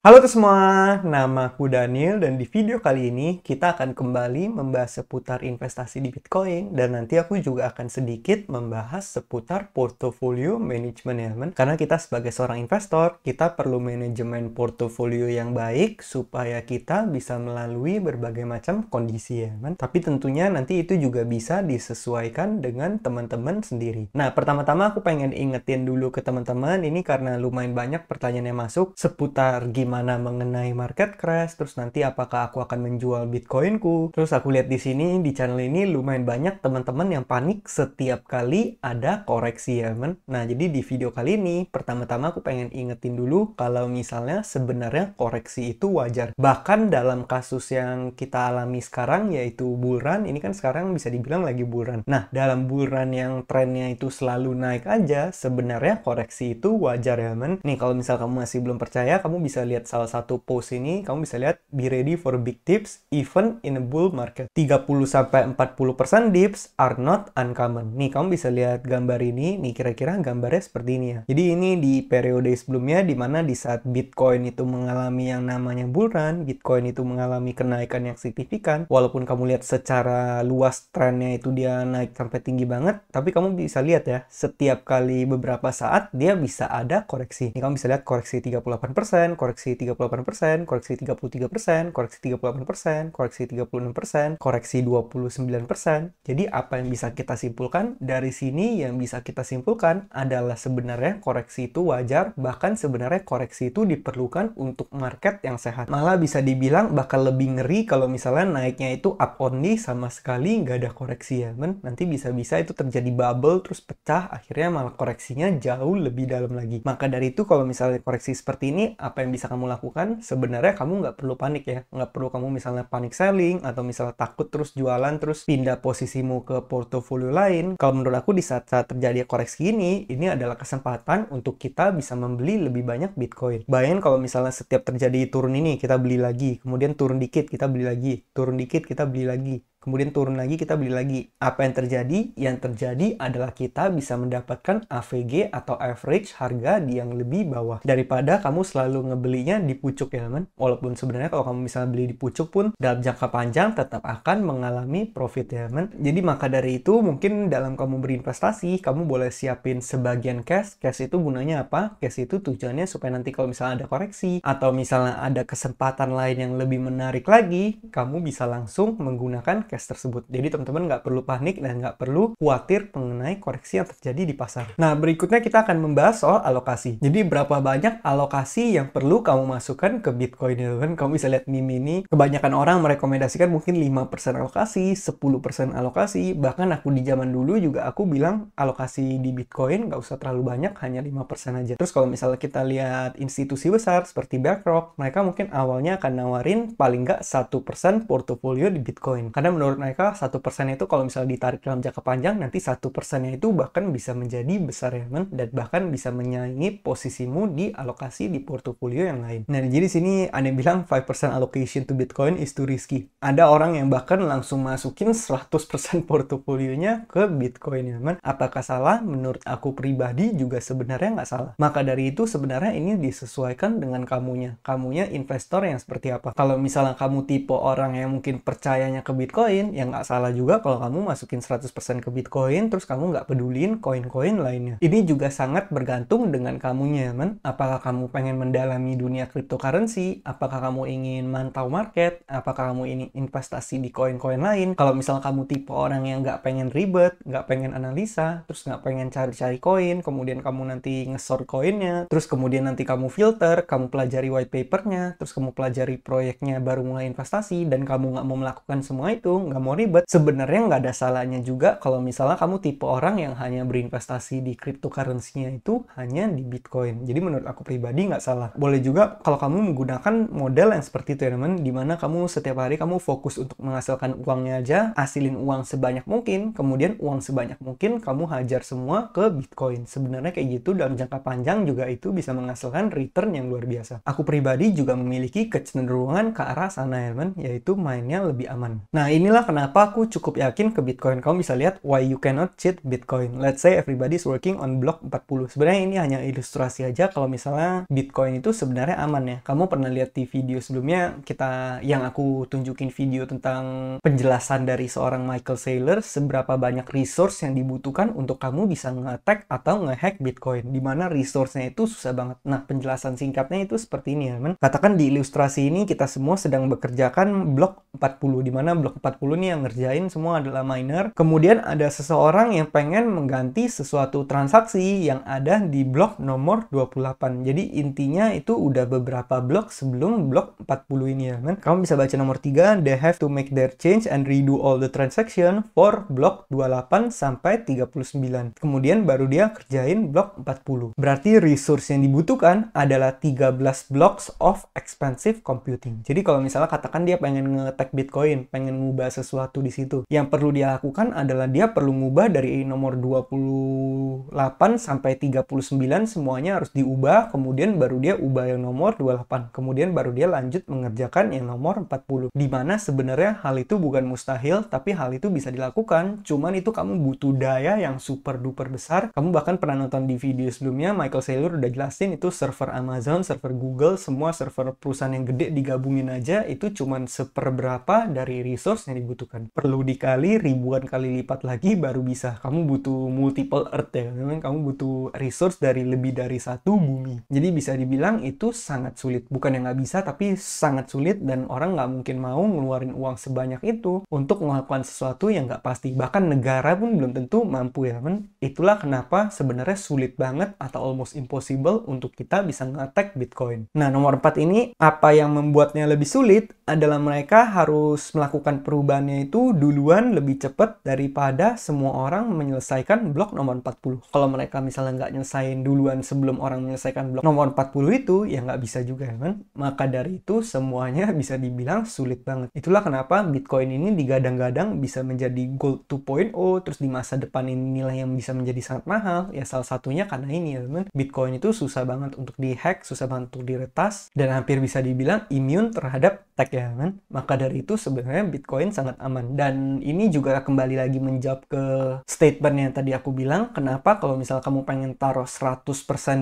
Halo semua, nama aku Daniel dan di video kali ini kita akan kembali membahas seputar investasi di Bitcoin dan nanti aku juga akan sedikit membahas seputar portofolio manajemen ya teman. Karena kita sebagai seorang investor, kita perlu manajemen portofolio yang baik supaya kita bisa melalui berbagai macam kondisi ya teman. Tapi tentunya nanti itu juga bisa disesuaikan dengan teman-teman sendiri. Nah, pertama-tama aku pengen ingetin dulu ke teman-teman ini karena lumayan banyak pertanyaan yang masuk seputar gimana mengenai market crash, terus nanti apakah aku akan menjual Bitcoinku. Terus aku lihat di sini di channel ini lumayan banyak teman-teman yang panik setiap kali ada koreksi ya, teman. Nah, jadi di video kali ini pertama-tama aku pengen ingetin dulu kalau misalnya sebenarnya koreksi itu wajar. Bahkan dalam kasus yang kita alami sekarang yaitu bull run, ini kan sekarang bisa dibilang lagi bull run. Nah, dalam bull run yang trennya itu selalu naik aja, sebenarnya koreksi itu wajar ya, teman. Nih, kalau misal kamu masih belum percaya, kamu bisa lihat salah satu post ini, kamu bisa lihat be ready for big dips even in a bull market. 30-40% dips are not uncommon. Nih, kamu bisa lihat gambar ini, nih kira-kira gambarnya seperti ini ya. Jadi ini di periode sebelumnya di mana di saat Bitcoin itu mengalami yang namanya bull run, Bitcoin itu mengalami kenaikan yang signifikan. Walaupun kamu lihat secara luas trennya itu dia naik sampai tinggi banget, tapi kamu bisa lihat ya, setiap kali beberapa saat dia bisa ada koreksi. Nih kamu bisa lihat koreksi 38%, koreksi 38%, koreksi 33%, koreksi 38%, koreksi 36%, koreksi 29%. Jadi apa yang bisa kita simpulkan? Dari sini yang bisa kita simpulkan adalah sebenarnya koreksi itu wajar, bahkan sebenarnya koreksi itu diperlukan untuk market yang sehat. Malah bisa dibilang bakal lebih ngeri kalau misalnya naiknya itu up only sama sekali nggak ada koreksi ya, men. Nanti bisa-bisa itu terjadi bubble terus pecah, akhirnya malah koreksinya jauh lebih dalam lagi. Maka dari itu kalau misalnya koreksi seperti ini, apa yang bisa kamu lakukan? Sebenarnya kamu nggak perlu panik ya. Nggak perlu kamu misalnya panik selling atau misalnya takut terus jualan terus pindah posisimu ke portofolio lain. Kalau menurut aku di saat-saat terjadi koreksi ini adalah kesempatan untuk kita bisa membeli lebih banyak Bitcoin. Bayangin kalau misalnya setiap terjadi turun ini kita beli lagi, kemudian turun dikit kita beli lagi, turun dikit kita beli lagi, kemudian turun lagi kita beli lagi. Apa yang terjadi? Yang terjadi adalah kita bisa mendapatkan AVG atau average harga di yang lebih bawah daripada kamu selalu ngebelinya di pucuk ya teman. Walaupun sebenarnya kalau kamu misalnya beli di pucuk pun dalam jangka panjang tetap akan mengalami profit ya teman. Jadi maka dari itu mungkin dalam kamu berinvestasi kamu boleh siapin sebagian cash. Cash itu gunanya apa? Cash itu tujuannya supaya nanti kalau misalnya ada koreksi atau misalnya ada kesempatan lain yang lebih menarik lagi, kamu bisa langsung menggunakan cash tersebut. Jadi teman-teman nggak perlu panik dan nggak perlu khawatir mengenai koreksi yang terjadi di pasar. Nah, berikutnya kita akan membahas soal alokasi. Jadi berapa banyak alokasi yang perlu kamu masukkan ke Bitcoin ya teman. Kamu bisa lihat meme ini, kebanyakan orang merekomendasikan mungkin 5% alokasi, 10% alokasi, bahkan aku di zaman dulu juga aku bilang alokasi di Bitcoin nggak usah terlalu banyak, hanya 5% aja. Terus kalau misalnya kita lihat institusi besar seperti BlackRock, mereka mungkin awalnya akan nawarin paling nggak 1% portofolio di Bitcoin. Karena menurut mereka 1% itu kalau misalnya ditarik dalam jangka panjang, nanti 1%-nya itu bahkan bisa menjadi besar ya teman, dan bahkan bisa menyaingi posisimu di alokasi di portofolio yang lain. Nah, jadi sini ada yang bilang 5% allocation to Bitcoin is too risky. Ada orang yang bahkan langsung masukin 100% portofolionya ke Bitcoin ya teman. Apakah salah? Menurut aku pribadi juga sebenarnya nggak salah. Maka dari itu sebenarnya ini disesuaikan dengan kamunya. Kamunya investor yang seperti apa. Kalau misalnya kamu tipe orang yang mungkin percayanya ke Bitcoin, ya nggak salah juga kalau kamu masukin 100% ke Bitcoin, terus kamu nggak pedulin koin-koin lainnya. Ini juga sangat bergantung dengan kamunya, men. Apakah kamu pengen mendalami dunia cryptocurrency? Apakah kamu ingin mantau market? Apakah kamu ingin investasi di koin-koin lain? Kalau misalnya kamu tipe orang yang nggak pengen ribet, nggak pengen analisa, terus nggak pengen cari-cari koin, kemudian kamu nanti nge-sort koinnya, terus kemudian nanti kamu filter, kamu pelajari white papernya, terus kamu pelajari proyeknya baru mulai investasi, dan kamu nggak mau melakukan semua itu, nggak mau ribet, sebenarnya nggak ada salahnya juga kalau misalnya kamu tipe orang yang hanya berinvestasi di cryptocurrency-nya itu hanya di Bitcoin. Jadi menurut aku pribadi nggak salah. Boleh juga kalau kamu menggunakan model yang seperti itu ya teman, dimana kamu setiap hari kamu fokus untuk menghasilkan uangnya aja, hasilin uang sebanyak mungkin, kemudian uang sebanyak mungkin kamu hajar semua ke Bitcoin. Sebenarnya kayak gitu dalam jangka panjang juga itu bisa menghasilkan return yang luar biasa. Aku pribadi juga memiliki kecenderungan ke arah sana ya teman, yaitu mainnya lebih aman. Nah, ini inilah kenapa aku cukup yakin ke Bitcoin. Kamu bisa lihat why you cannot cheat Bitcoin. Let's say everybody's working on block 40. Sebenarnya ini hanya ilustrasi aja kalau misalnya Bitcoin itu sebenarnya aman ya. Kamu pernah lihat di video sebelumnya yang aku tunjukin video tentang penjelasan dari seorang Michael Saylor seberapa banyak resource yang dibutuhkan untuk kamu bisa nge-attack atau nge-hack Bitcoin. Dimana resource-nya itu susah banget. Nah, penjelasan singkatnya itu seperti ini ya, teman. Katakan di ilustrasi ini kita semua sedang bekerjakan blok 40, dimana blok 40 nih yang ngerjain semua adalah miner. Kemudian ada seseorang yang pengen mengganti sesuatu transaksi yang ada di blok nomor 28. Jadi intinya itu udah beberapa blok sebelum blok 40 ini ya, kan? Kamu bisa baca nomor 3, they have to make their change and redo all the transaction for blok 28 sampai 39. Kemudian baru dia kerjain blok 40. Berarti resource yang dibutuhkan adalah 13 blocks of expensive computing. Jadi kalau misalnya katakan dia pengen nge-attack Bitcoin, pengen ngubah sesuatu di situ, yang perlu dia lakukan adalah dia perlu ngubah dari nomor 28 sampai 39 semuanya harus diubah, kemudian baru dia ubah yang nomor 28, kemudian baru dia lanjut mengerjakan yang nomor 40. Dimana sebenarnya hal itu bukan mustahil, tapi hal itu bisa dilakukan, cuman itu kamu butuh daya yang super duper besar. Kamu bahkan pernah nonton di video sebelumnya, Michael Saylor udah jelasin itu server Amazon, server Google, semua server perusahaan yang gede digabungin aja itu cuman seperberapa dari resource yang dibutuhkan. Perlu dikali ribuan kali lipat lagi baru bisa. Kamu butuh multiple earth ya. Memang kamu butuh resource dari lebih dari satu bumi. Jadi bisa dibilang itu sangat sulit. Bukan yang nggak bisa, tapi sangat sulit dan orang nggak mungkin mau ngeluarin uang sebanyak itu untuk melakukan sesuatu yang nggak pasti. Bahkan negara pun belum tentu mampu ya, men. Itulah kenapa sebenarnya sulit banget atau almost impossible untuk kita bisa nge-attack Bitcoin. Nah, nomor 4 ini, apa yang membuatnya lebih sulit adalah mereka harus melakukan perubahannya itu duluan lebih cepat daripada semua orang menyelesaikan blok nomor 40. Kalau mereka misalnya nggak nyelesain duluan sebelum orang menyelesaikan blok nomor 40 itu, ya nggak bisa juga kan? Maka dari itu semuanya bisa dibilang sulit banget. Itulah kenapa Bitcoin ini digadang-gadang bisa menjadi gold 2.0, terus di masa depan ini nilai yang bisa menjadi sangat mahal. Ya salah satunya karena ini ya kan? Bitcoin itu susah banget untuk dihack, susah banget untuk diretas, dan hampir bisa dibilang immune terhadap attack ya kan. Maka dari itu sebenarnya Bitcoin sangat aman. Dan ini juga kembali lagi menjawab ke statement yang tadi aku bilang, kenapa kalau misal kamu pengen taruh 100%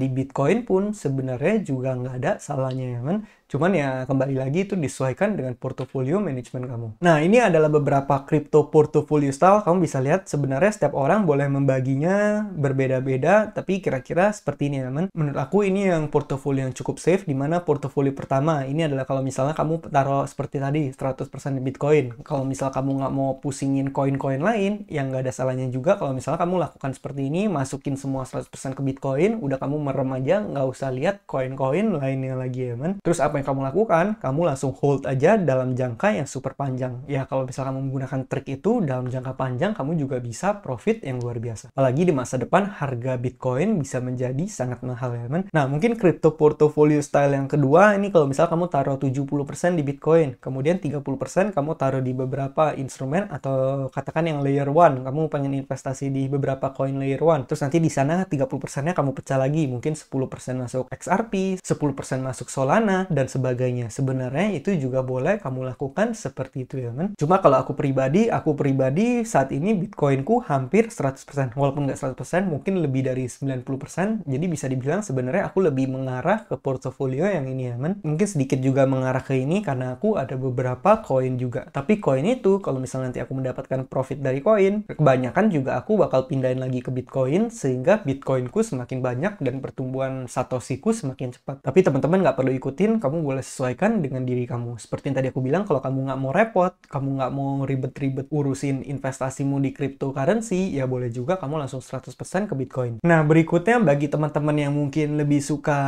di Bitcoin pun sebenarnya juga nggak ada salahnya ya kan. Cuman ya kembali lagi itu disesuaikan dengan portofolio manajemen kamu. Nah, ini adalah beberapa crypto portfolio style. Kamu bisa lihat sebenarnya setiap orang boleh membaginya berbeda-beda, tapi kira-kira seperti ini teman. Menurut aku ini yang portofolio yang cukup safe, dimana portofolio pertama ini adalah kalau misalnya kamu taruh seperti tadi 100% di Bitcoin. Kalau misal kamu nggak mau pusingin koin-koin lain, yang nggak ada salahnya juga kalau misalnya kamu lakukan seperti ini, masukin semua 100% ke Bitcoin, udah kamu merem aja, nggak usah lihat koin-koin lainnya lagi ya man. Terus apa yang kamu lakukan? Kamu langsung hold aja dalam jangka yang super panjang. Ya kalau misalnya kamu menggunakan trik itu dalam jangka panjang, kamu juga bisa profit yang luar biasa. Apalagi di masa depan harga Bitcoin bisa menjadi sangat mahal ya man. Nah mungkin crypto portfolio style yang kedua ini kalau misalnya kamu taruh 70% di Bitcoin, kemudian 30% kamu taruh di beberapa instrumen atau katakan yang layer 1, kamu pengen investasi di beberapa koin layer 1, terus nanti di sana 30%-nya kamu pecah lagi, mungkin 10% masuk XRP, 10% masuk Solana, dan sebagainya. Sebenarnya itu juga boleh kamu lakukan seperti itu ya kan. Cuma kalau aku pribadi saat ini Bitcoinku hampir 100%. Walaupun nggak 100%, mungkin lebih dari 90%. Jadi bisa dibilang sebenarnya aku lebih mengarah ke portofolio yang ini ya kan. Mungkin sedikit juga mengarah ke ini karena aku ada beberapa koin juga. Tapi koin itu kalau misalnya nanti aku mendapatkan profit dari koin, kebanyakan juga aku bakal pindahin lagi ke Bitcoin sehingga Bitcoinku semakin banyak dan pertumbuhan Satoshiku semakin cepat. Tapi teman-teman nggak perlu ikutin, kamu boleh sesuaikan dengan diri kamu. Seperti yang tadi aku bilang, kalau kamu nggak mau repot, kamu nggak mau ribet-ribet urusin investasimu di cryptocurrency, ya boleh juga kamu langsung 100% ke Bitcoin. Nah, berikutnya bagi teman-teman yang mungkin lebih suka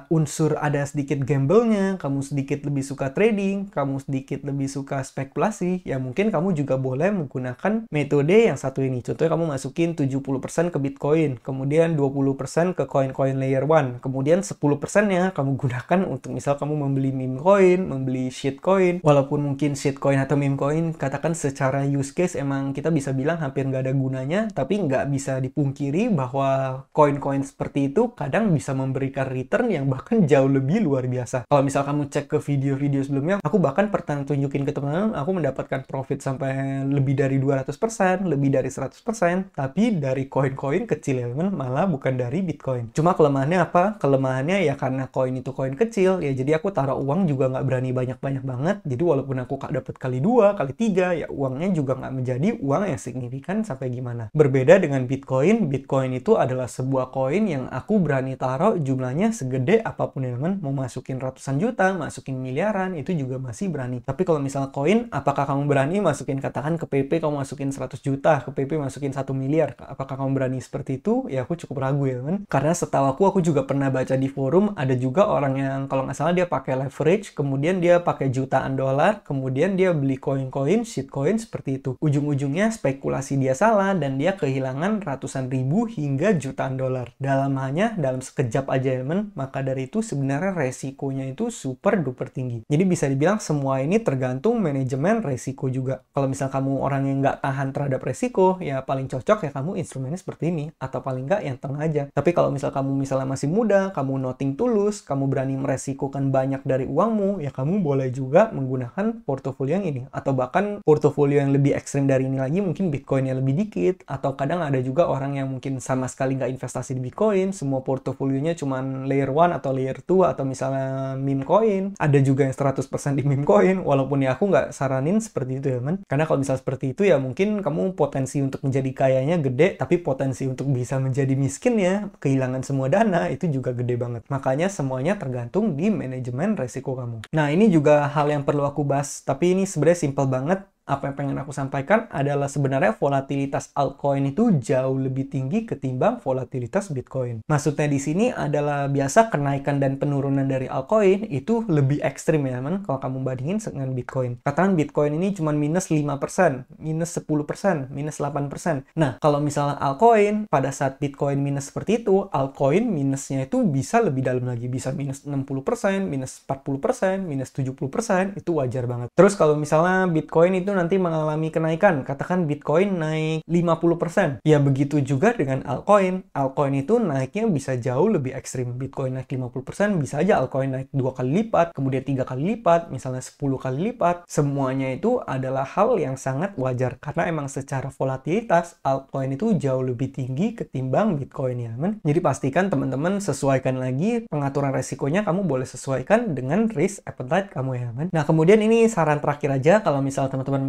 unsur ada sedikit gamble-nya, kamu sedikit lebih suka trading, kamu sedikit lebih suka spekulasi, ya mungkin kamu juga boleh menggunakan metode yang satu ini. Contohnya kamu masukin 70% ke Bitcoin, kemudian 20% ke koin-koin layer 1, kemudian 10%-nya kamu gunakan untuk misal kamu membeli meme coin, membeli shitcoin. Walaupun mungkin shitcoin atau meme coin, katakan secara use case emang kita bisa bilang hampir nggak ada gunanya, tapi nggak bisa dipungkiri bahwa koin-koin seperti itu kadang bisa memberikan return yang bahkan jauh lebih luar biasa. Kalau misal kamu cek ke video-video sebelumnya, aku bahkan pernah tunjukin ke teman-teman, aku mendapatkan profit sampai lebih dari 200%, lebih dari 100%, tapi dari koin-koin kecil ya teman, malah bukan dari Bitcoin. Cuma kelemahannya apa? Kelemahannya ya karena koin itu koin kecil, ya jadi aku taruh uang juga nggak berani banyak-banyak banget, jadi walaupun aku dapat kali 2, kali 3, ya uangnya juga nggak menjadi uang yang signifikan sampai gimana. Berbeda dengan Bitcoin, Bitcoin itu adalah sebuah koin yang aku berani taruh jumlahnya segede apapun ya teman, mau masukin ratusan juta, masukin miliaran, itu juga masih berani. Tapi kalau misal koin, apakah kamu berani masukin, katakan ke PP kamu masukin 100 juta, ke PP masukin 1 miliar, apakah kamu berani seperti itu? Ya aku cukup ragu ya teman, karena setahu aku juga pernah baca di forum, ada juga orang yang kalau nggak salah dia pakai leverage, kemudian dia pakai jutaan dolar, kemudian dia beli koin-koin, shitcoin seperti itu. Ujung-ujungnya spekulasi dia salah dan dia kehilangan ratusan ribu hingga jutaan dolar dalam sekejap aja ya men. Maka dari itu sebenarnya resikonya itu super duper tinggi. Jadi bisa dibilang semua ini tergantung manajemen resiko juga. Kalau misal kamu orang yang nggak tahan terhadap resiko, ya paling cocok ya kamu instrumennya seperti ini, atau paling nggak yang tengah aja. Tapi kalau misal kamu misalnya masih muda, kamu nothing tulus, kamu berani meresikokan banyak dari uangmu, ya kamu boleh juga menggunakan portofolio yang ini. Atau bahkan portofolio yang lebih ekstrim dari ini lagi, mungkin Bitcoinnya lebih dikit. Atau kadang ada juga orang yang mungkin sama sekali nggak investasi di Bitcoin, semua portofolionya cuman layer 1 atau layer 2, atau misalnya meme coin. Ada juga yang 100% di meme coin, walaupun ya aku nggak saranin seperti itu ya man. Karena kalau misal seperti itu ya mungkin kamu potensi untuk menjadi kayanya gede, tapi potensi untuk bisa menjadi miskin ya, kehilangan semua dana, itu juga gede banget. Makanya semuanya tergantung di manajemen resiko kamu. Nah ini juga hal yang perlu aku bahas, tapi ini sebenarnya simple banget. Apa yang pengen aku sampaikan adalah sebenarnya volatilitas altcoin itu jauh lebih tinggi ketimbang volatilitas Bitcoin. Maksudnya di sini adalah biasa kenaikan dan penurunan dari altcoin itu lebih ekstrim ya teman, kalau kamu bandingin dengan Bitcoin. Katakan Bitcoin ini cuma minus 5%, minus 10%, minus 8%. Nah, kalau misalnya altcoin pada saat Bitcoin minus seperti itu, altcoin minusnya itu bisa lebih dalam lagi, bisa minus 60%, minus 40%, minus 70%, itu wajar banget. Terus kalau misalnya Bitcoin itu nanti mengalami kenaikan, katakan Bitcoin naik 50%. Ya begitu juga dengan altcoin. Altcoin itu naiknya bisa jauh lebih ekstrim. Bitcoin naik 50%, bisa aja altcoin naik 2 kali lipat, kemudian 3 kali lipat, misalnya 10 kali lipat. Semuanya itu adalah hal yang sangat wajar, karena emang secara volatilitas, altcoin itu jauh lebih tinggi ketimbang Bitcoin ya men. Jadi pastikan teman-teman sesuaikan lagi pengaturan resikonya, kamu boleh sesuaikan dengan risk appetite kamu ya men. Nah kemudian ini saran terakhir aja, kalau misal teman-teman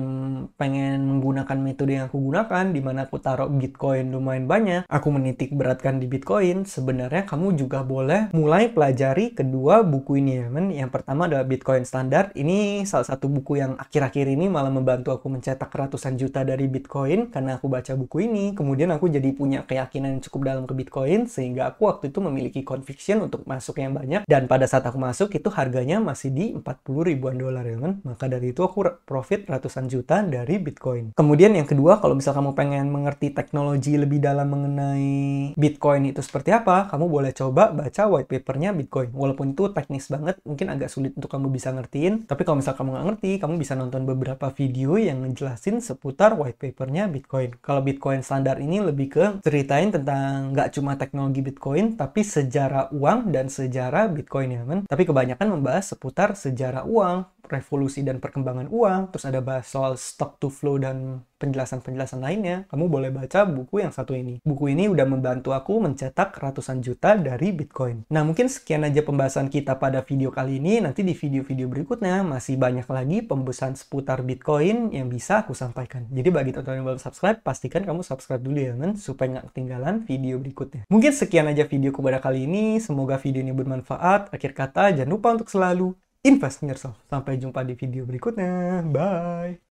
pengen menggunakan metode yang aku gunakan, di mana aku taruh Bitcoin lumayan banyak, aku menitik beratkan di Bitcoin, sebenarnya kamu juga boleh mulai pelajari kedua buku ini ya men. Yang pertama adalah Bitcoin Standard. Ini salah satu buku yang akhir-akhir ini malah membantu aku mencetak ratusan juta dari Bitcoin, karena aku baca buku ini, kemudian aku jadi punya keyakinan yang cukup dalam ke Bitcoin, sehingga aku waktu itu memiliki conviction untuk masuk yang banyak, dan pada saat aku masuk itu harganya masih di 40 ribuan dolar ya men. Maka dari itu aku profit ratusan juta dari Bitcoin. Kemudian yang kedua, kalau misal kamu pengen mengerti teknologi lebih dalam mengenai Bitcoin itu seperti apa, kamu boleh coba baca white papernya Bitcoin. Walaupun itu teknis banget, mungkin agak sulit untuk kamu bisa ngertiin, tapi kalau misal kamu nggak ngerti, kamu bisa nonton beberapa video yang ngejelasin seputar white papernya Bitcoin. Kalau Bitcoin Standard ini lebih ke ceritain tentang nggak cuma teknologi Bitcoin, tapi sejarah uang dan sejarah Bitcoin ya men. Tapi kebanyakan membahas seputar sejarah uang, revolusi dan perkembangan uang, terus ada bahas soal stock to flow dan penjelasan-penjelasan lainnya. Kamu boleh baca buku yang satu ini. Buku ini udah membantu aku mencetak ratusan juta dari Bitcoin. Nah, mungkin sekian aja pembahasan kita pada video kali ini. Nanti di video-video berikutnya masih banyak lagi pembahasan seputar Bitcoin yang bisa aku sampaikan. Jadi bagi teman-teman yang belum subscribe, pastikan kamu subscribe dulu ya, men, supaya nggak ketinggalan video berikutnya. Mungkin sekian aja videoku pada kali ini. Semoga video ini bermanfaat. Akhir kata, jangan lupa untuk selalu invest in yourself. Sampai jumpa di video berikutnya. Bye!